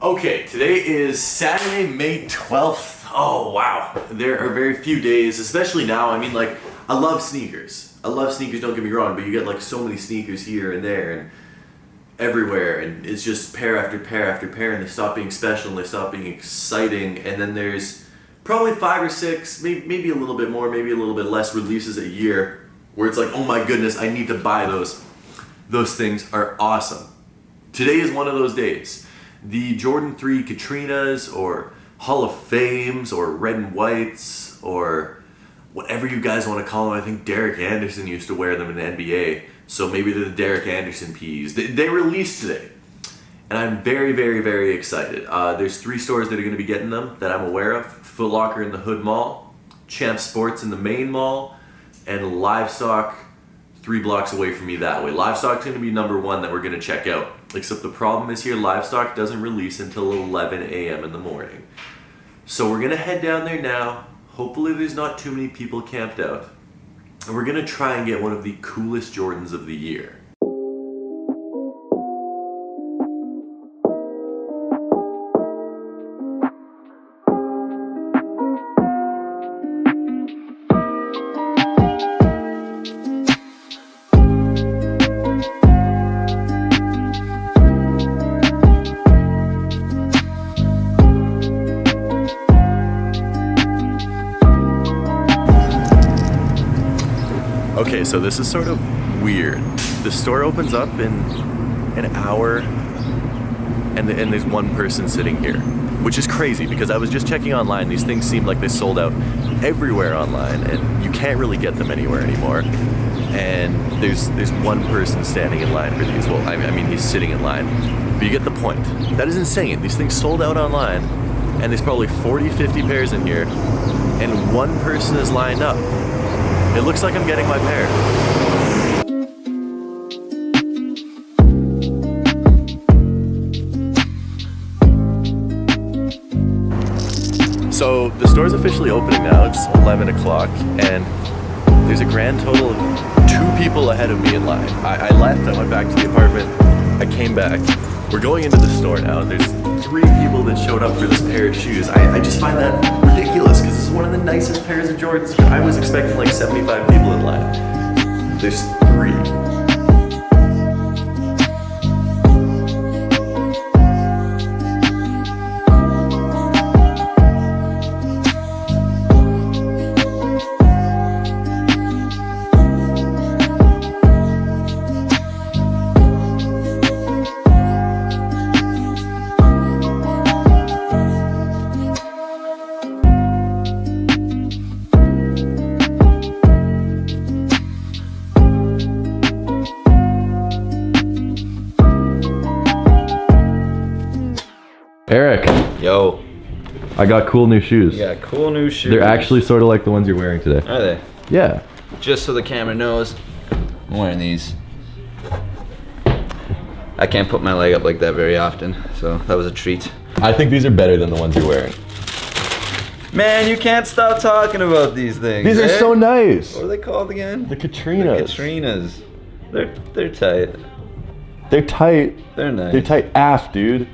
Okay, today is Saturday, May 12th. Oh, wow. There are very few days, especially now. I mean, like, I love sneakers. Don't get me wrong, but you get, like, so many sneakers here and there and everywhere, and it's just pair after pair after pair, and they stop being special and they stop being exciting, and then there's probably 5 or 6, maybe a little bit more, maybe a little bit less releases a year, where it's like, oh my goodness, I need to buy those. Those things are awesome. Today is one of those days. The Jordan 3 Katrinas, or Hall of Fames, or Red and Whites, or whatever you guys want to call them. I think Derek Anderson used to wear them in the NBA, so maybe they're the Derek Anderson Ps. They released today, and I'm very, very, very excited. There's 3 stores that are going to be getting them that I'm aware of. Foot Locker in the Hood Mall, Champ Sports in the main mall, and Livestock 3 blocks away from me that way. Livestock's going to be number 1 that we're going to check out. Except the problem is here, Livestock doesn't release until 11 a.m. in the morning. So we're going to head down there now. Hopefully there's not too many people camped out. And we're going to try and get one of the coolest Jordans of the year. Okay, so this is sort of weird. The store opens up in an hour, and there's one person sitting here, which is crazy because I was just checking online. These things seem like they sold out everywhere online, and you can't really get them anywhere anymore. And there's one person standing in line for these. Well, I mean, he's sitting in line, but you get the point. That is insane. These things sold out online, and there's probably 40, 50 pairs in here, and one person is lined up. It looks like I'm getting my pair. So the store's officially opening now. It's 11 o'clock, and there's a grand total of 2 people ahead of me in line. I left, I went back to the apartment, I came back. We're going into the store now, and there's 3 people that showed up for this pair of shoes. I just find that ridiculous because this is one of the nicest pairs of Jordans. I was expecting like 75 people in line. There's 3. Eric. Yo. I got cool new shoes. You got cool new shoes. They're actually sort of like the ones you're wearing today. Are they? Yeah. Just so the camera knows, I'm wearing these. I can't put my leg up like that very often, so that was a treat. I think these are better than the ones you're wearing. Man, you can't stop talking about these things. These are so nice. What are they called again? The Katrinas. The Katrinas. They're tight. They're tight. They're nice. They're tight AF, dude.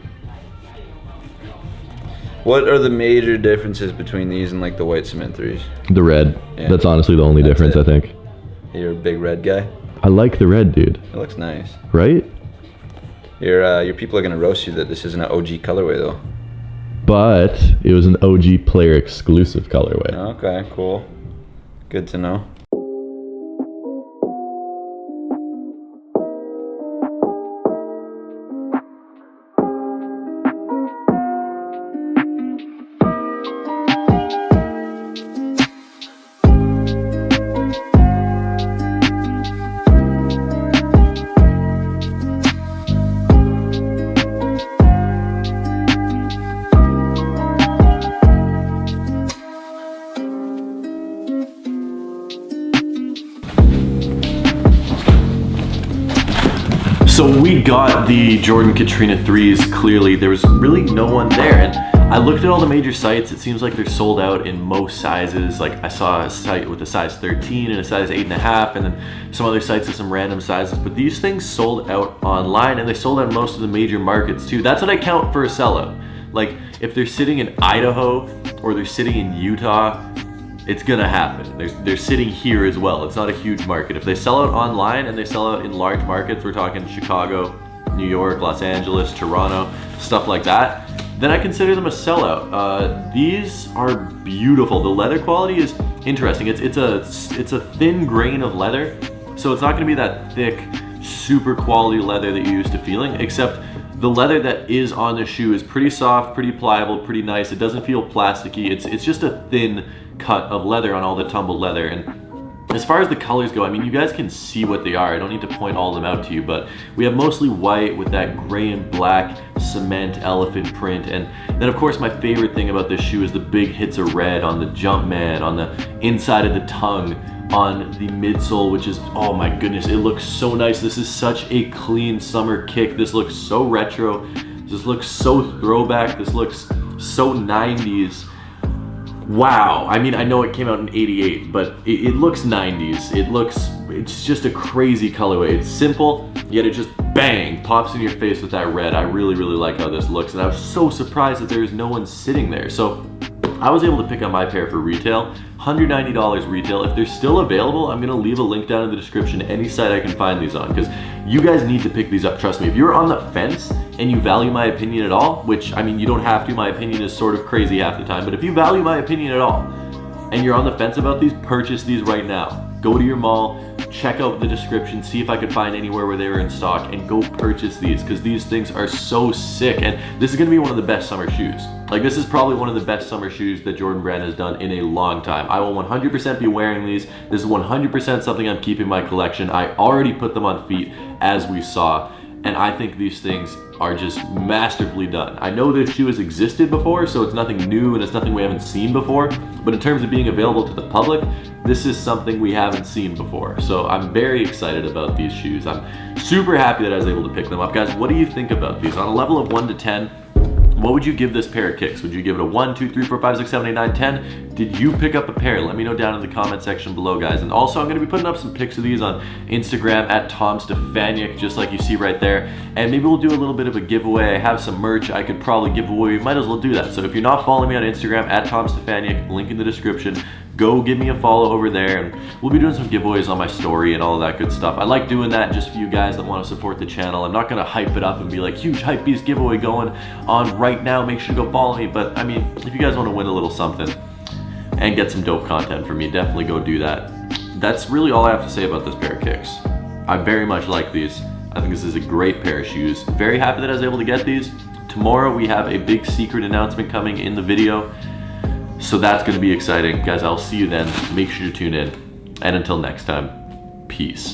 What are the major differences between these and like the white cement 3s? The red. Yeah. That's honestly the only difference, I think. You're a big red guy? I like the red, dude. It looks nice. Right? Your people are gonna roast you that this isn't an OG colorway though. But it was an OG player exclusive colorway. Okay, cool. Good to know. So we got the Jordan Katrina 3s. Clearly there was really no one there, and I looked at all the major sites. It seems like they're sold out in most sizes. Like I saw a site with a size 13 and a size 8.5, and then some other sites with some random sizes. But these things sold out online, and they sold out in most of the major markets too. That's what I count for a sellout. Like if they're sitting in Idaho or they're sitting in Utah, it's gonna happen. They're sitting here as well. It's not a huge market. If they sell out online and they sell out in large markets, we're talking Chicago, New York, Los Angeles, Toronto, stuff like that, then I consider them a sellout. These are beautiful. The leather quality is interesting. It's a thin grain of leather, so it's not gonna be that thick, super quality leather that you're used to feeling, except the leather that is on the shoe is pretty soft, pretty pliable, pretty nice. It doesn't feel plasticky. It's just a thin cut of leather on all the tumbled leather. And as far as the colors go, I mean, you guys can see what they are. I don't need to point all of them out to you, but we have mostly white with that gray and black cement elephant print. And then of course my favorite thing about this shoe is the big hits of red on the Jumpman, on the inside of the tongue, on the midsole, which is, oh my goodness, it looks so nice. This is such a clean summer kick. This looks so retro. This looks so throwback. This looks so 90s. Wow. I mean, I know it came out in 88, but it looks 90s. It's just a crazy colorway. It's simple, yet it just bang, pops in your face with that red. I really, really like how this looks, and I was so surprised that there's no one sitting there. So I was able to pick up my pair for retail, $190 retail. If they're still available, I'm gonna leave a link down in the description to any site I can find these on, because you guys need to pick these up, trust me. If you're on the fence and you value my opinion at all, which, I mean, you don't have to, my opinion is sort of crazy half the time, but if you value my opinion at all and you're on the fence about these, purchase these right now. Go to your mall, check out the description, see if I could find anywhere where they were in stock, and go purchase these, because these things are so sick. And this is gonna be one of the best summer shoes. Like, this is probably one of the best summer shoes that Jordan Brand has done in a long time. I will 100% be wearing these. This is 100% something I'm keeping in my collection. I already put them on feet, as we saw, and I think these things are just masterfully done. I know this shoe has existed before, so it's nothing new and it's nothing we haven't seen before, but in terms of being available to the public, this is something we haven't seen before. So I'm very excited about these shoes. I'm super happy that I was able to pick them up. Guys, what do you think about these? On a level of 1 to 10, what would you give this pair of kicks? Would you give it a 1, 2, 3, 4, 5, 6, 7, 8, 9, 10? Did you pick up a pair? Let me know down in the comment section below, guys. And also, I'm gonna be putting up some pics of these on Instagram at Tom Stefaniak, just like you see right there. And maybe we'll do a little bit of a giveaway. I have some merch I could probably give away. We might as well do that. So if you're not following me on Instagram at Tom Stefaniak, link in the description, go give me a follow over there, and we'll be doing some giveaways on my story and all of that good stuff. I like doing that just for you guys that want to support the channel. I'm not gonna hype it up and be like, huge hype beast giveaway going on right now, make sure to go follow me. But I mean, if you guys want to win a little something and get some dope content from me, definitely go do that. That's really all I have to say about this pair of kicks. I very much like these. I think this is a great pair of shoes. Very happy that I was able to get these. Tomorrow we have a big secret announcement coming in the video, so that's going to be exciting. Guys, I'll see you then. Make sure to tune in. And until next time, peace.